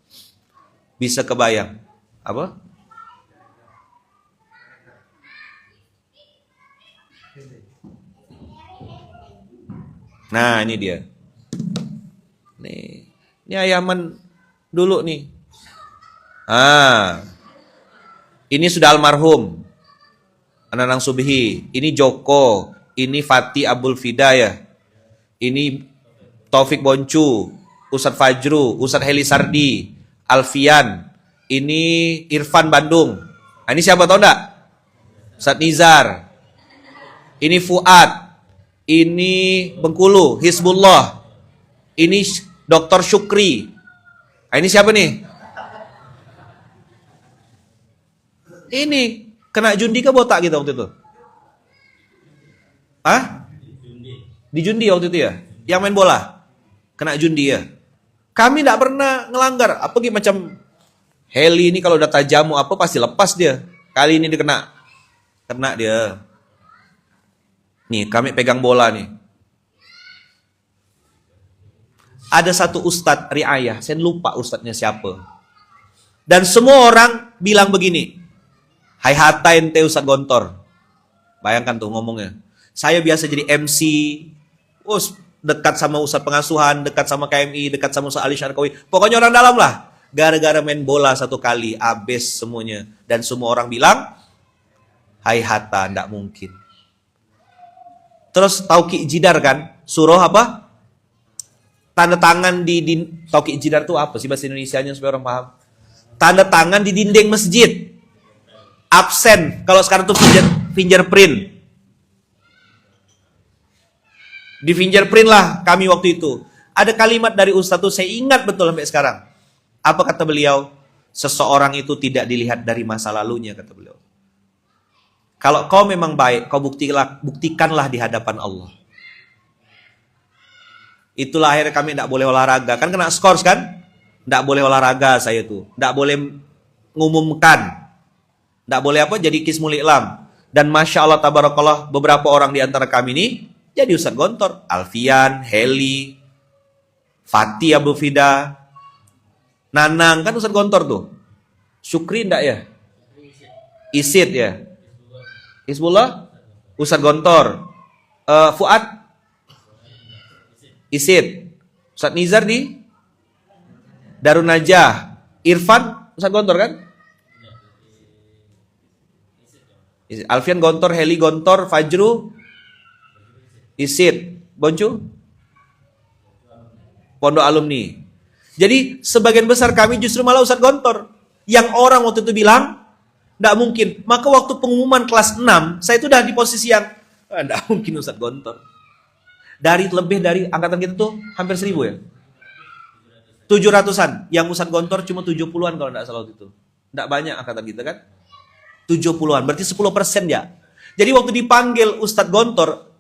Bisa kebayang. Apa? Nah, ini dia. Nih. Ini ayaman dulu nih. Ini sudah almarhum Nanang Subhi. Ini Joko. Ini Fatih Abul Fida ya. Ini Taufik Boncu. Ustadz Fajru, Ustadz Heli Sardi, Alfian, ini Irfan Bandung. Nah, ini siapa tahu enggak? Ustadz Nizar. Ini Fuad. Ini Bengkulu, Hizbullah. Ini Dr. Syukri. Nah, ini siapa nih? Ini kena jundi ke botak gitu waktu itu? Hah? Di jundi waktu itu ya? Yang main bola? Kena jundi ya? Kami tidak pernah ngelanggar. Apa gitu macam Heli ini kalau udah tajamu apa pasti lepas dia. Kali ini dia kena dia. Nih kami pegang bola nih. Ada satu ustadz riayah, saya lupa ustadznya siapa. Dan semua orang bilang begini, hai hatain te Ustadz Gontor. Bayangkan tuh ngomongnya. Saya biasa jadi MC, dekat sama Ustadz Pengasuhan, dekat sama KMI, dekat sama Ustadz Ali Syarkawi. Pokoknya orang dalam lah. Gara-gara main bola satu kali, abis semuanya. Dan semua orang bilang, hai hatta, ndak mungkin. Terus Tauqi Jidar kan, surah apa? Tanda tangan di Tauqi Jidar itu apa sih bahasa Indonesianya supaya orang paham? Tanda tangan di dinding masjid. Absen, kalau sekarang tuh fingerprint. Di fingerprint lah kami waktu itu. Ada kalimat dari Ustadz tuh saya ingat betul sampai sekarang. Apa kata beliau? Seseorang itu tidak dilihat dari masa lalunya, kata beliau. Kalau kau memang baik, kau buktikanlah di hadapan Allah. Itulah akhirnya kami tidak boleh olahraga. Kan kena skors kan? Tidak boleh olahraga saya tuh. Tidak boleh ngumumkan. Tidak boleh apa? Jadi Kismul I'lam. Dan Masya Allah tabarakallah beberapa orang di antara kami ini jadi Ustadz Gontor. Alfian, Heli, Fatih Abu Fida, Nanang kan Ustadz Gontor tuh. Syukri enggak ya? Isid ya? Hizbullah? Ustadz Gontor. Fuad Isid. Ustadz Nizar di Darun Najah. Irfan Ustadz Gontor kan? Alfian Gontor, Heli Gontor, Fajru Isid. Boncu Pondok Alumni. Jadi sebagian besar kami justru malah Ustadz Gontor. Yang orang waktu itu bilang tidak mungkin. Maka waktu pengumuman kelas 6, saya itu udah di posisi yang tidak mungkin Ustadz Gontor. Dari lebih dari angkatan kita tuh hampir 1000 ya. 700-an. Yang Ustadz Gontor cuma 70-an kalau tidak salah waktu itu. Tidak banyak angkatan kita kan. 70-an. Berarti 10% ya. Jadi waktu dipanggil Ustadz Gontor,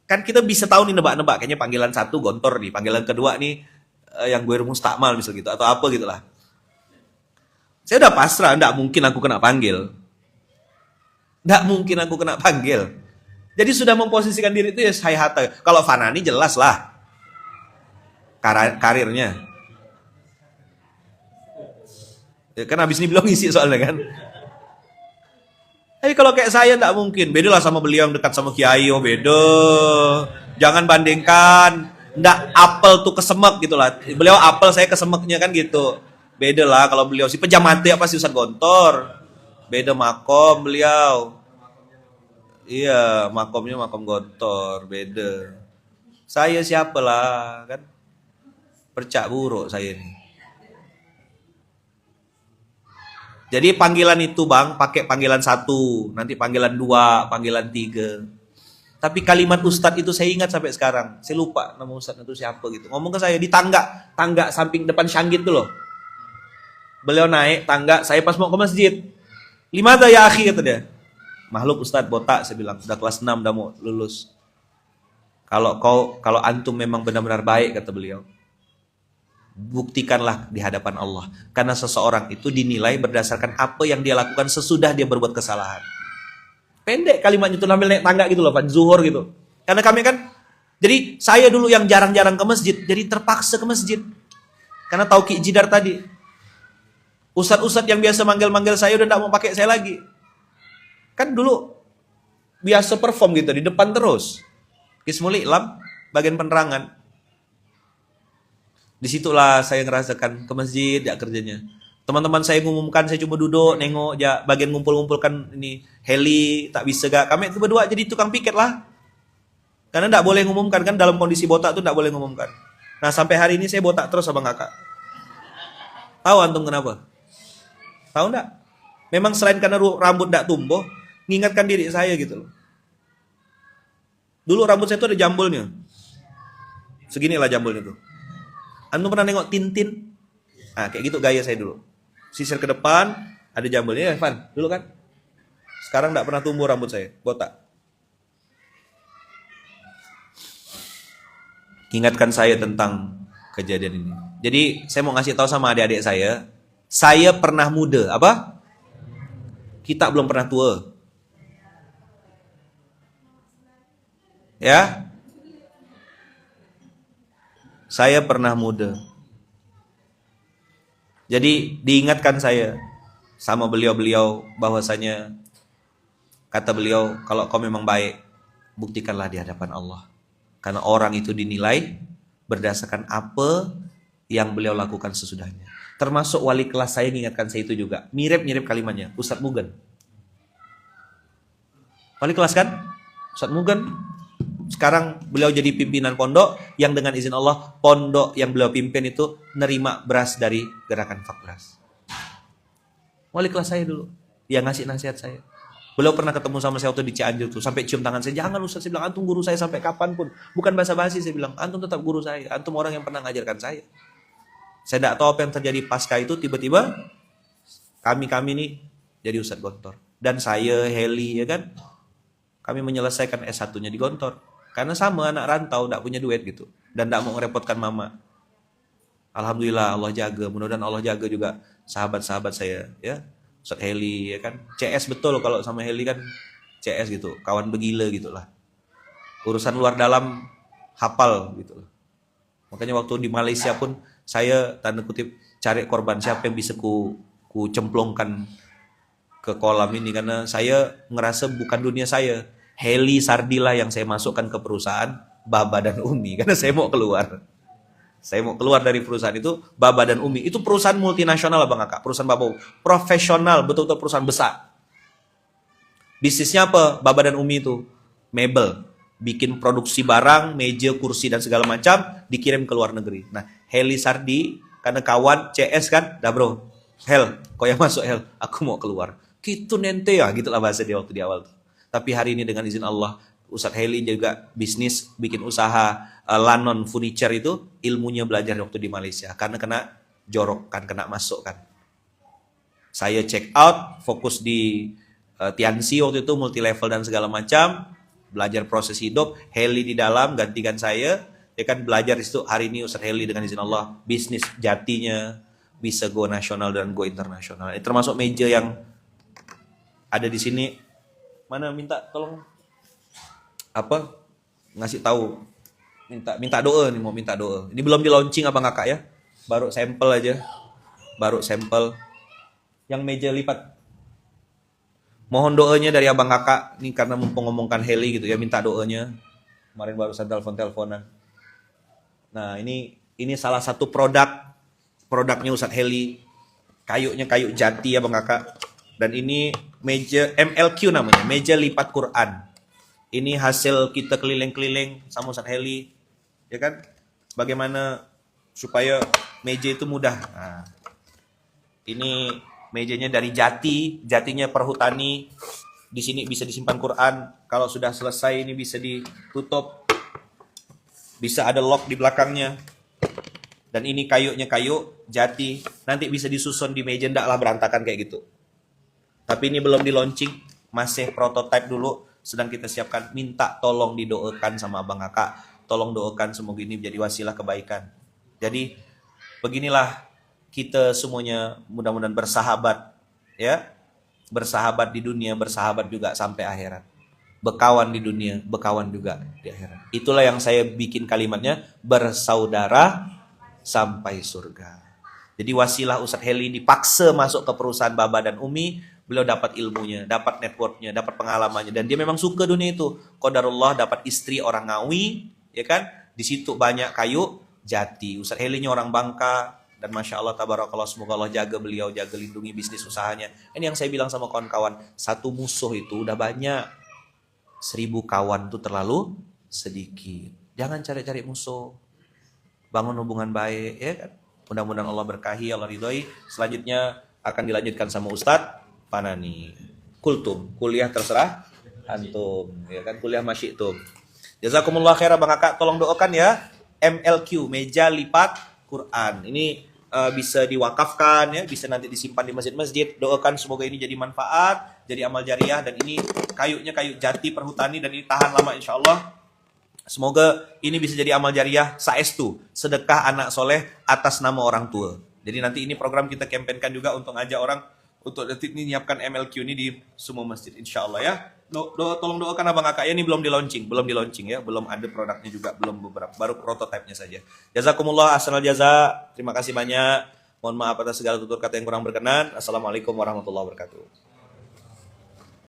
kan kita bisa tahu nih nebak-nebak. Kayaknya panggilan 1 Gontor nih. Panggilan kedua nih yang gue mustakmal misal gitu. Atau apa gitu lah. Saya udah pasrah. Tidak mungkin aku kena panggil. Tidak mungkin aku kena panggil. Jadi sudah memposisikan diri itu ya saya hata. Kalau Fanani jelas lah. Karirnya. Ya, kan habis ini belum ngisi soalnya kan. Tapi kalau kayak saya tidak mungkin. Beda lah sama beliau yang dekat sama Kiai. Oh beda. Jangan bandingkan. Tidak apel tuh kesemek gitu lah. Beliau apel, saya kesemeknya kan gitu. Beda lah kalau beliau si pejamati apa sih Ustadz Gontor. Beda makom beliau. Iya, makomnya makom Gontor. Beda. Saya siapa lah kan. Percak buruk saya ini. Jadi panggilan itu bang, pakai panggilan 1, nanti panggilan 2, panggilan 3. Tapi kalimat Ustadz itu saya ingat sampai sekarang. Saya lupa nama Ustadz itu siapa gitu. Ngomong ke saya di tangga samping depan Syanggit tuh loh. Beliau naik tangga, saya pas mau ke masjid. Limada ya akhi kata dia. Makhluk Ustadz botak, saya bilang. Udah kelas 6, udah mau lulus. Kalau antum memang benar-benar baik kata beliau. Buktikanlah di hadapan Allah. Karena seseorang itu dinilai berdasarkan apa yang dia lakukan sesudah dia berbuat kesalahan. Pendek kalimatnya itu sambil naik tangga gitu loh Pak, zuhur gitu. Karena kami kan, jadi saya dulu yang jarang-jarang ke masjid, jadi terpaksa ke masjid. Karena tahu Ki Jidar tadi. Ustadz-ustadz yang biasa manggil-manggil saya udah tidak mau pakai saya lagi. Kan dulu biasa perform gitu di depan terus. Qismul Iqlam, bagian penerangan. Disitulah saya ngerasakan ke masjid ya kerjanya. Teman-teman saya ngumumkan, saya cuma duduk nengok ya bagian ngumpul-ngumpulkan ini heli tak bisa gak. Kami itu berdua jadi tukang piket lah. Karena tidak boleh ngumumkan kan dalam kondisi botak tuh tidak boleh ngumumkan. Nah sampai hari ini saya botak terus abang kakak. Tahu antum kenapa? Tahu enggak? Memang selain karena rambut tidak tumbuh, mengingatkan diri saya gitu loh. Dulu rambut saya tuh ada jambulnya. Seginilah jambulnya tuh. Antum pernah nengok Tintin? Nah, kayak gitu gaya saya dulu. Sisir ke depan, ada jambulnya, ya, Van. Dulu kan? Sekarang enggak pernah tumbuh rambut saya, botak. Ingatkan saya tentang kejadian ini. Jadi, saya mau ngasih tahu sama adik-adik saya pernah muda. Apa? Kita belum pernah tua. Ya? Saya pernah muda. Jadi diingatkan saya sama beliau-beliau bahwasanya kata beliau, kalau kau memang baik, buktikanlah di hadapan Allah. Karena orang itu dinilai berdasarkan apa yang beliau lakukan sesudahnya. Termasuk wali kelas saya mengingatkan saya itu juga. Mirip-mirip kalimatnya, Ustadz Mugan. Wali kelas kan? Ustadz Mugan. Sekarang beliau jadi pimpinan pondok yang dengan izin Allah pondok yang beliau pimpin itu nerima beras dari gerakan Fak Beras. Wali kelas saya dulu yang ngasih nasihat saya. Beliau pernah ketemu sama saya waktu di Cianjur tuh, sampai cium tangan saya. Jangan Ustaz, saya bilang antum guru saya sampai kapanpun. Bukan basa-basi, saya bilang antum tetap guru saya. Antum orang yang pernah ngajarkan saya. Saya tidak tahu apa yang terjadi pasca itu, tiba-tiba kami nih jadi Ustadz Gontor. Dan saya, Heli ya kan, kami menyelesaikan S1-nya di Gontor. Karena sama anak rantau, tidak punya duit gitu. Dan tidak mau merepotkan mama. Alhamdulillah Allah jaga. Mudah-mudahan Allah jaga juga sahabat-sahabat saya. Ya, Ustadz Heli ya kan. CS betul kalau sama Heli kan. CS gitu. Kawan begila gitu lah. Urusan luar dalam hafal gitu lah. Makanya waktu di Malaysia pun saya tanda kutip cari korban siapa yang bisa ku cemplongkan ke kolam ini. Karena saya ngerasa bukan dunia saya. Heli Sardila yang saya masukkan ke perusahaan Baba dan Umi karena saya mau keluar. Saya mau keluar dari perusahaan itu, Baba dan Umi. Itu perusahaan multinasional Bang Kakak, perusahaan Baba. Profesional, betul-betul perusahaan besar. Bisnisnya apa? Baba dan Umi itu mebel, bikin produksi barang, meja, kursi dan segala macam dikirim ke luar negeri. Nah, Heli Sardi karena kawan CS kan, dah bro, Hel, kau yang masuk Hel, aku mau keluar. Gitu nente ya, gitulah bahasa dia waktu di awal. Tapi hari ini dengan izin Allah, Ustadz Heli juga bisnis, bikin usaha Lanon Furniture itu, ilmunya belajar waktu di Malaysia. Karena kena jorok kan, kena masuk kan. Saya check out, fokus di Tiansi waktu itu, multi level dan segala macam, belajar proses hidup. Heli di dalam gantikan saya, dia kan belajar itu. Hari ini Ustadz Heli dengan izin Allah, bisnis jatinya bisa go nasional dan go internasional. Ini termasuk meja yang ada di sini. Mana minta tolong apa ngasih tahu, minta doa nih, mau minta doa. Ini belum di launching Abang Kakak ya, baru sampel aja, baru sampel yang meja lipat. Mohon doanya dari Abang Kakak nih karena mumpung ngomongkan Heli gitu ya, minta doanya. Kemarin barusan teleponan. Nah ini salah satu produknya Ustadz Heli, kayunya kayu jati ya Bang Kakak. Dan ini meja MLQ namanya, meja lipat Quran. Ini hasil kita keliling-keliling sama Ustadz Heli, ya kan? Bagaimana supaya meja itu mudah. Nah, ini mejanya dari jatinya perhutani. Di sini bisa disimpan Quran. Kalau sudah selesai ini bisa ditutup, bisa ada lock di belakangnya. Dan ini kayunya kayu jati, nanti bisa disusun di meja, ndaklah berantakan kayak gitu. Tapi ini belum di launching, masih prototype dulu, sedang kita siapkan. Minta tolong didoakan sama Abang Kakak, tolong doakan semoga ini menjadi wasilah kebaikan. Jadi beginilah kita semuanya mudah-mudahan bersahabat ya, bersahabat di dunia, bersahabat juga sampai akhirat. Bekawan di dunia, bekawan juga di akhirat. Itulah yang saya bikin kalimatnya, bersaudara sampai surga. Jadi wasilah Ustadz Heli dipaksa masuk ke perusahaan Baba dan Umi. Beliau dapat ilmunya, dapat networknya, dapat pengalamannya, dan dia memang suka dunia itu. Qadarullah dapat istri orang Ngawi, ya kan? Di situ banyak kayu jati. Ustadz Helinya orang Bangka, dan masya Allah tabarakallah, semoga Allah jaga beliau, jaga lindungi bisnis usahanya. Ini yang saya bilang sama kawan-kawan, satu musuh itu udah banyak, 1000 kawan itu terlalu sedikit. Jangan cari-cari musuh, bangun hubungan baik, ya kan? Mudah-mudahan Allah berkahi, Allah ridhoi. Selanjutnya akan dilanjutkan sama Ustadz Panani. Kultum, kuliah terserah antum, ya kan, kuliah masyitum. Jazakumullah khairan Bang Kakak, tolong doakan ya. MLQ, meja lipat Quran. Ini bisa diwakafkan ya, bisa nanti disimpan di masjid-masjid. Doakan semoga ini jadi manfaat, jadi amal jariah, dan ini kayunya kayu jati perhutani dan ini tahan lama insyaallah. Semoga ini bisa jadi amal jariah saestu, sedekah anak soleh atas nama orang tua. Jadi nanti ini program kita kampanyekan juga untuk ngajak orang untuk detik ini nyiapkan MLQ ini di semua masjid insyaallah ya. Tolong doakan Abang Kakak ya, ini belum di launching ya, belum ada produknya juga, belum beberapa, baru prototipenya saja. Jazakumullah ahsanal jaza. Terima kasih banyak. Mohon maaf atas segala tutur kata yang kurang berkenan. Assalamualaikum warahmatullahi wabarakatuh.